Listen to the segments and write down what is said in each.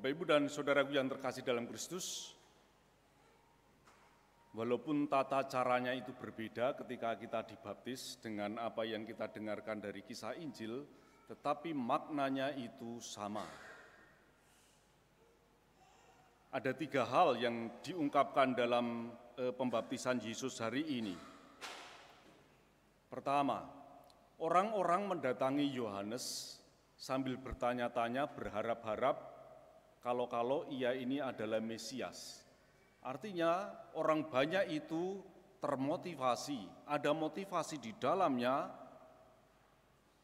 Bapak, Ibu, dan saudaraku yang terkasih dalam Kristus, walaupun tata caranya itu berbeda ketika kita dibaptis dengan apa yang kita dengarkan dari kisah Injil, tetapi maknanya itu sama. Ada 3 hal yang diungkapkan dalam pembaptisan Yesus hari ini. Pertama, orang-orang mendatangi Yohanes sambil bertanya-tanya, berharap-harap kalau ia ini adalah Mesias. Artinya orang banyak itu termotivasi, ada motivasi di dalamnya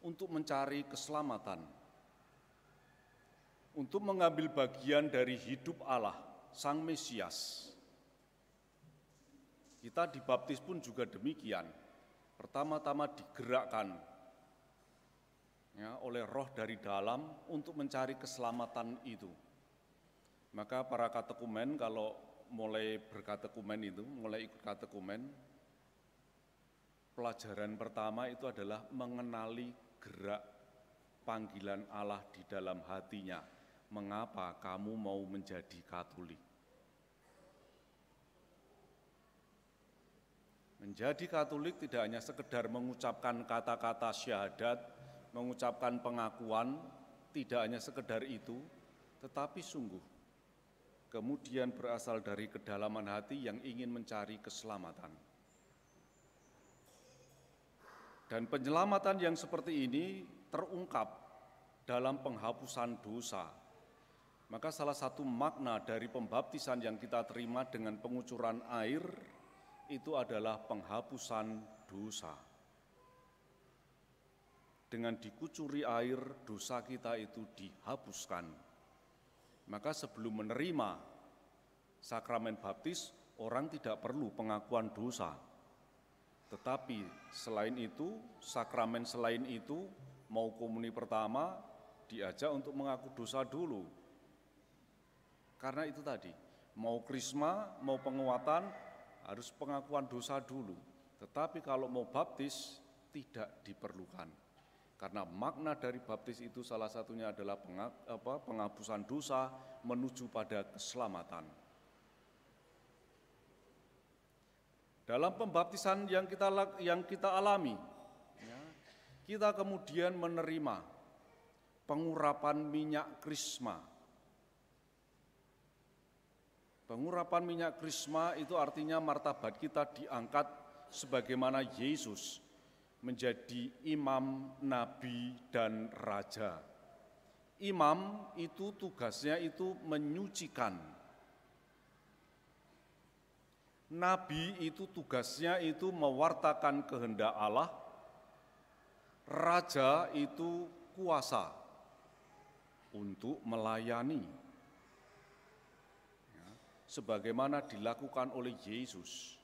untuk mencari keselamatan, untuk mengambil bagian dari hidup Allah, Sang Mesias. Kita dibaptis pun juga demikian. Pertama-tama digerakkan oleh Roh dari dalam untuk mencari keselamatan itu. Maka para katekumen kalau mulai berkatekumen itu, mulai ikut katekumen, pelajaran pertama itu adalah mengenali gerak panggilan Allah di dalam hatinya. Mengapa kamu mau menjadi Katolik? Menjadi Katolik tidak hanya sekedar mengucapkan kata-kata syahadat, mengucapkan pengakuan, tidak hanya sekedar itu, tetapi sungguh kemudian berasal dari kedalaman hati yang ingin mencari keselamatan. Dan penyelamatan yang seperti ini terungkap dalam penghapusan dosa. Maka salah satu makna dari pembaptisan yang kita terima dengan pengucuran air itu adalah penghapusan dosa. Dengan dikucuri air, dosa kita itu dihapuskan. Maka sebelum menerima sakramen baptis, orang tidak perlu pengakuan dosa. Tetapi selain itu, sakramen selain itu, mau komuni pertama, diajak untuk mengaku dosa dulu. Karena itu tadi, mau krisma, mau penguatan, harus pengakuan dosa dulu. Tetapi kalau mau baptis, tidak diperlukan. Karena makna dari baptis itu salah satunya adalah penghapusan dosa menuju pada keselamatan. Dalam pembaptisan yang kita alami, kita kemudian menerima pengurapan minyak krisma. Pengurapan minyak krisma itu artinya martabat kita diangkat sebagaimana Yesus menjadi imam, nabi, dan raja. Imam itu tugasnya itu menyucikan. Nabi itu tugasnya itu mewartakan kehendak Allah. Raja itu kuasa untuk melayani. Sebagaimana dilakukan oleh Yesus.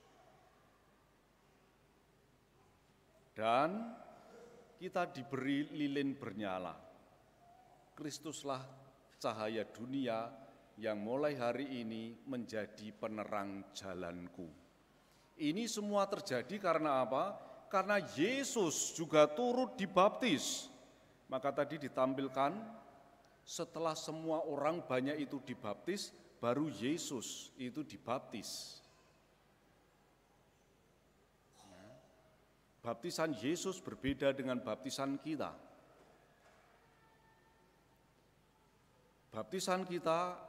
Dan kita diberi lilin bernyala. Kristuslah cahaya dunia yang mulai hari ini menjadi penerang jalanku. Ini semua terjadi karena apa? Karena Yesus juga turut dibaptis. Maka tadi ditampilkan setelah semua orang banyak itu dibaptis, baru Yesus itu dibaptis. Baptisan Yesus berbeda dengan baptisan kita. Baptisan kita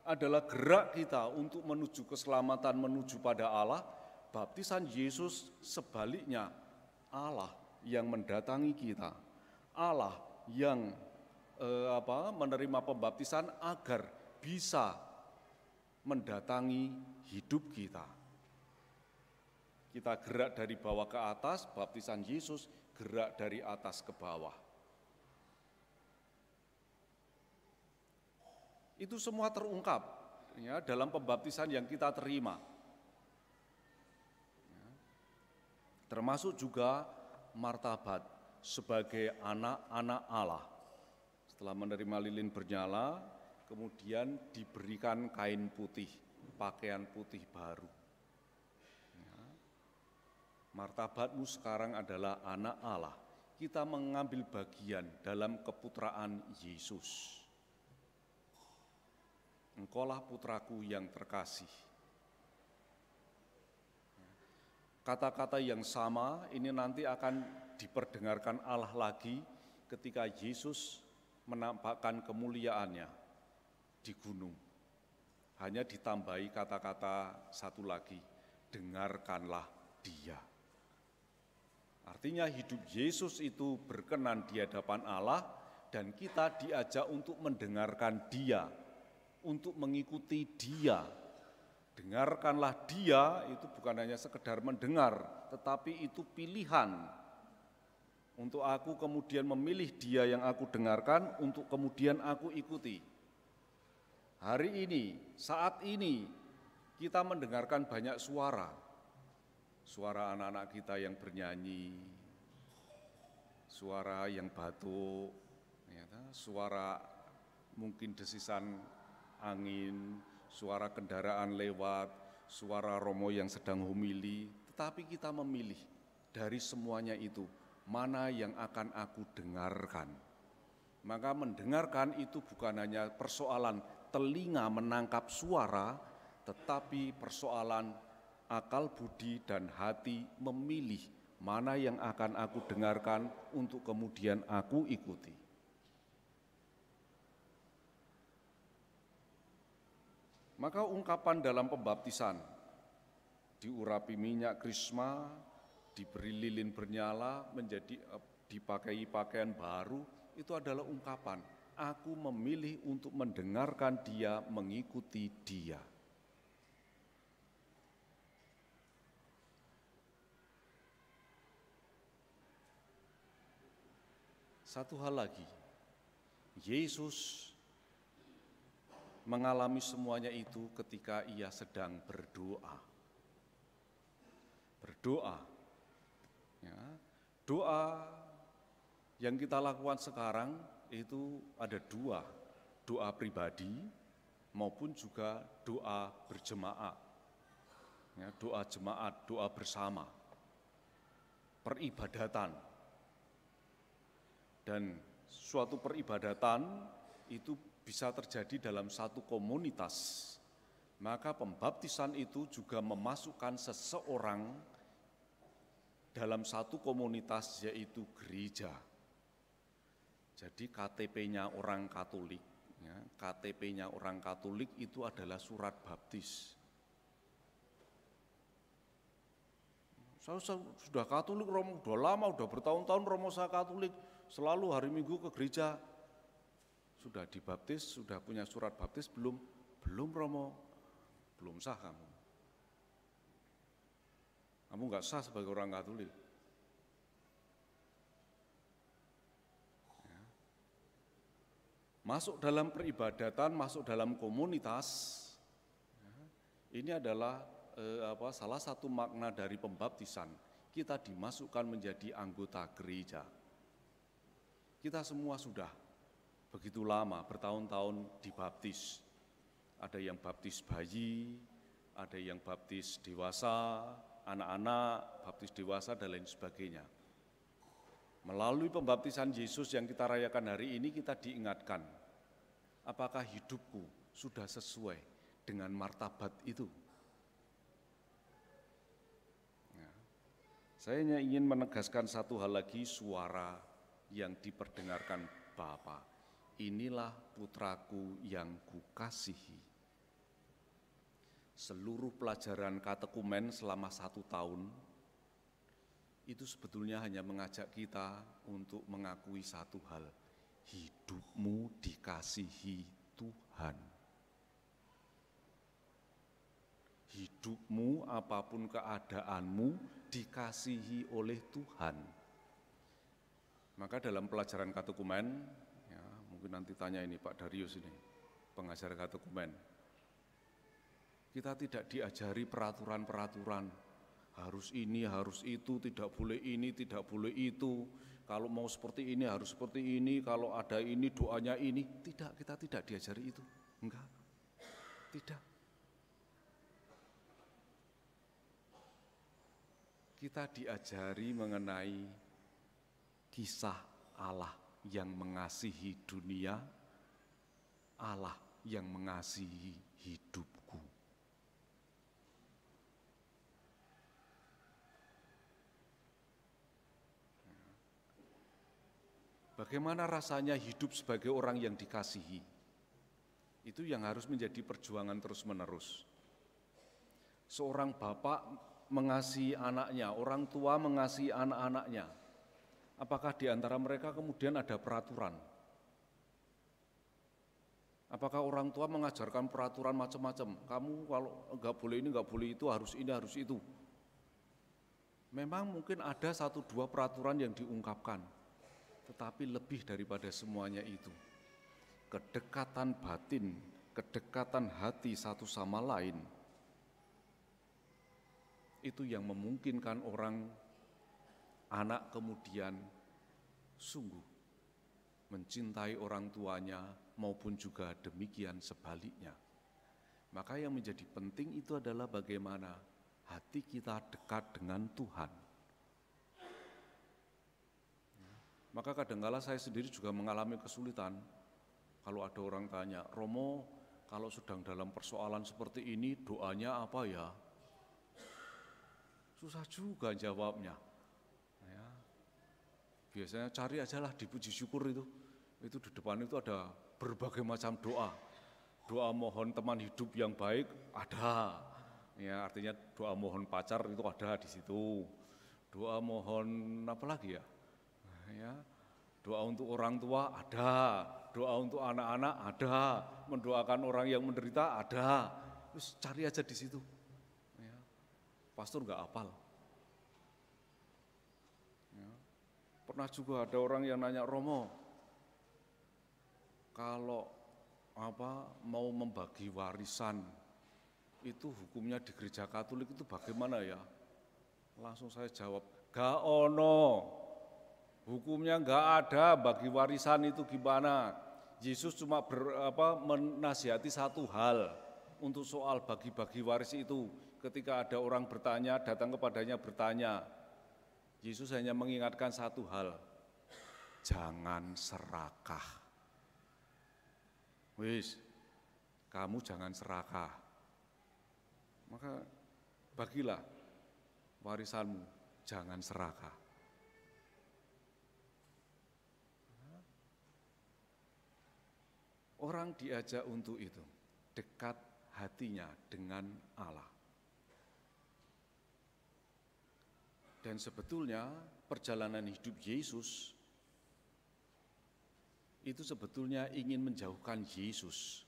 adalah gerak kita untuk menuju keselamatan, menuju pada Allah. Baptisan Yesus sebaliknya, Allah yang mendatangi kita. Allah yang menerima pembaptisan agar bisa mendatangi hidup kita. Kita gerak dari bawah ke atas, baptisan Yesus gerak dari atas ke bawah. Itu semua terungkap dalam pembaptisan yang kita terima. Termasuk juga martabat sebagai anak-anak Allah. Setelah menerima lilin bernyala, kemudian diberikan kain putih, pakaian putih baru. Martabatmu sekarang adalah anak Allah. Kita mengambil bagian dalam keputraan Yesus. Engkaulah putraku yang terkasih. Kata-kata yang sama ini nanti akan diperdengarkan Allah lagi ketika Yesus menampakkan kemuliaannya di gunung. Hanya ditambahi kata-kata satu lagi, dengarkanlah dia. Artinya hidup Yesus itu berkenan di hadapan Allah dan kita diajak untuk mendengarkan dia, untuk mengikuti dia. Dengarkanlah dia itu bukan hanya sekedar mendengar, tetapi itu pilihan. Untuk aku kemudian memilih dia yang aku dengarkan, untuk kemudian aku ikuti. Hari ini, saat ini, kita mendengarkan banyak suara. Suara anak-anak kita yang bernyanyi, suara yang batuk, suara mungkin desisan angin, suara kendaraan lewat, suara romo yang sedang homili, tetapi kita memilih dari semuanya itu, mana yang akan aku dengarkan. Maka mendengarkan itu bukan hanya persoalan telinga menangkap suara, tetapi persoalan akal budi dan hati memilih mana yang akan aku dengarkan untuk kemudian aku ikuti. Maka ungkapan dalam pembaptisan, diurapi minyak krisma, diberi lilin bernyala, menjadi dipakai pakaian baru, itu adalah ungkapan, aku memilih untuk mendengarkan dia, mengikuti dia. Satu hal lagi, Yesus mengalami semuanya itu ketika ia sedang berdoa. Berdoa, ya, doa yang kita lakukan sekarang itu ada dua, doa pribadi maupun juga doa berjemaat, ya, doa jemaat, doa bersama, peribadatan. Dan suatu peribadatan itu bisa terjadi dalam satu komunitas. Maka pembaptisan itu juga memasukkan seseorang dalam satu komunitas, yaitu gereja. Jadi KTP-nya orang Katolik, ya, KTP-nya orang Katolik itu adalah surat baptis. Saya sudah Katolik, Romo, sudah lama, sudah bertahun-tahun Romo saya Katolik, selalu hari Minggu ke gereja. Sudah dibaptis, sudah punya surat baptis belum? Belum Romo, belum sah kamu. Kamu enggak sah sebagai orang Katolik. Ya. Masuk dalam peribadatan, masuk dalam komunitas, ya, ini adalah salah satu makna dari pembaptisan. Kita dimasukkan menjadi anggota gereja. Kita semua sudah begitu lama, bertahun-tahun dibaptis. Ada yang baptis bayi, ada yang baptis dewasa, anak-anak, baptis dewasa, dan lain sebagainya. Melalui pembaptisan Yesus yang kita rayakan hari ini, kita diingatkan, apakah hidupku sudah sesuai dengan martabat itu? Ya. Saya hanya ingin menegaskan satu hal lagi, suara yang diperdengarkan Bapa. Inilah putraku yang kukasihi. Seluruh pelajaran katekumen selama 1 tahun, itu sebetulnya hanya mengajak kita untuk mengakui satu hal. Hidupmu dikasihi Tuhan. Hidupmu apapun keadaanmu dikasihi oleh Tuhan. Maka dalam pelajaran katekumen, mungkin nanti tanya ini Pak Darius ini, pengajar katekumen. Kita tidak diajari peraturan-peraturan, harus ini, harus itu, tidak boleh ini, tidak boleh itu. Kalau mau seperti ini, harus seperti ini, kalau ada ini, doanya ini. Tidak, kita tidak diajari itu. Enggak, tidak. Kita diajari mengenai kisah Allah yang mengasihi dunia, Allah yang mengasihi hidupku. Bagaimana rasanya hidup sebagai orang yang dikasihi? Itu yang harus menjadi perjuangan terus-menerus. Seorang bapak mengasihi anaknya, orang tua mengasihi anak-anaknya. Apakah di antara mereka kemudian ada peraturan? Apakah orang tua mengajarkan peraturan macam-macam? Kamu kalau enggak boleh ini, enggak boleh itu, harus ini, harus itu. Memang mungkin ada 1-2 peraturan yang diungkapkan, tetapi lebih daripada semuanya itu, kedekatan batin, kedekatan hati satu sama lain, itu yang memungkinkan anak kemudian sungguh mencintai orang tuanya maupun juga demikian sebaliknya. Maka yang menjadi penting itu adalah bagaimana hati kita dekat dengan Tuhan. Maka kadangkala saya sendiri juga mengalami kesulitan. Kalau ada orang tanya, Romo, kalau sedang dalam persoalan seperti ini doanya apa ya? Susah juga jawabnya. Ya. Biasanya cari ajalah di puji syukur itu. Itu di depan itu ada berbagai macam doa. Doa mohon teman hidup yang baik ada. Ya, artinya doa mohon pacar itu ada di situ. Doa mohon apa lagi ya? Ya, doa untuk orang tua ada, doa untuk anak-anak ada, mendoakan orang yang menderita ada. Terus cari aja di situ. Ya, pastor nggak hafal. Ya, pernah juga ada orang yang nanya, Romo, kalau mau membagi warisan itu hukumnya di gereja Katolik itu bagaimana ya? Langsung saya jawab, gak ono. Hukumnya enggak ada, bagi warisan itu gimana? Yesus cuma menasihati satu hal untuk soal bagi-bagi waris itu. Ketika ada orang bertanya, datang kepadanya bertanya, Yesus hanya mengingatkan satu hal, jangan serakah. Wis, kamu jangan serakah. Maka bagilah warisanmu, jangan serakah. Orang diajak untuk itu, dekat hatinya dengan Allah. Dan sebetulnya perjalanan hidup Yesus itu sebetulnya ingin menjauhkan Yesus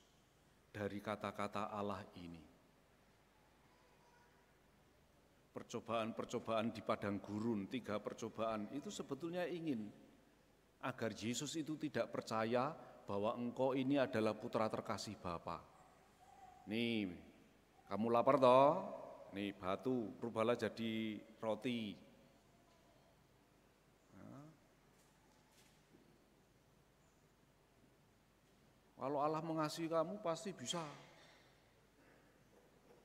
dari kata-kata Allah ini. Percobaan-percobaan di padang gurun, 3 percobaan itu sebetulnya ingin agar Yesus itu tidak percaya bahwa engkau ini adalah putra terkasih Bapa. Nih, kamu lapar toh? Nih batu, rubahlah jadi roti. Nah, kalau Allah mengasihi kamu pasti bisa.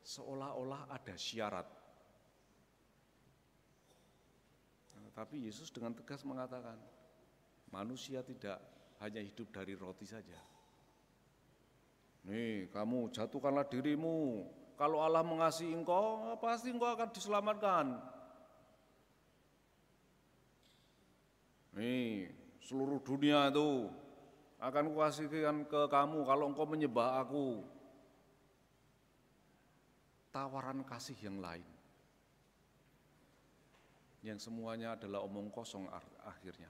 Seolah-olah ada syarat. Nah, tapi Yesus dengan tegas mengatakan, manusia tidak hanya hidup dari roti saja. Nih, kamu jatuhkanlah dirimu. Kalau Allah mengasihi engkau, pasti engkau akan diselamatkan. Nih, seluruh dunia itu akan kukasihkan ke kamu kalau engkau menyembah aku. Tawaran kasih yang lain. Yang semuanya adalah omong kosong akhirnya.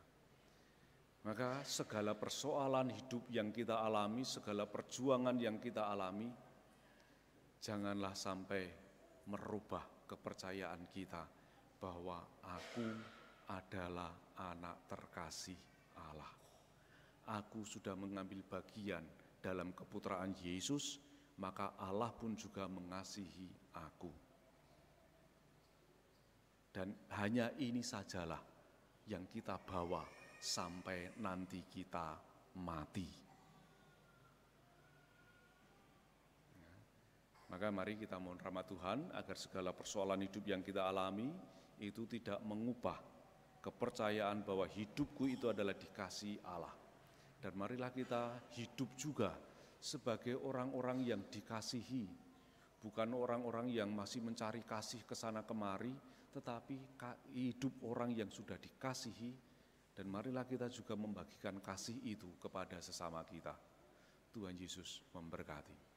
Maka segala persoalan hidup yang kita alami, segala perjuangan yang kita alami, janganlah sampai merubah kepercayaan kita bahwa aku adalah anak terkasih Allah. Aku sudah mengambil bagian dalam keputraan Yesus, maka Allah pun juga mengasihi aku. Dan hanya ini sajalah yang kita bawa sampai nanti kita mati. Maka mari kita mohon rahmat Tuhan agar segala persoalan hidup yang kita alami itu tidak mengubah kepercayaan bahwa hidupku itu adalah dikasihi Allah. Dan marilah kita hidup juga sebagai orang-orang yang dikasihi, bukan orang-orang yang masih mencari kasih ke sana kemari, tetapi hidup orang yang sudah dikasihi, dan marilah kita juga membagikan kasih itu kepada sesama kita. Tuhan Yesus memberkati.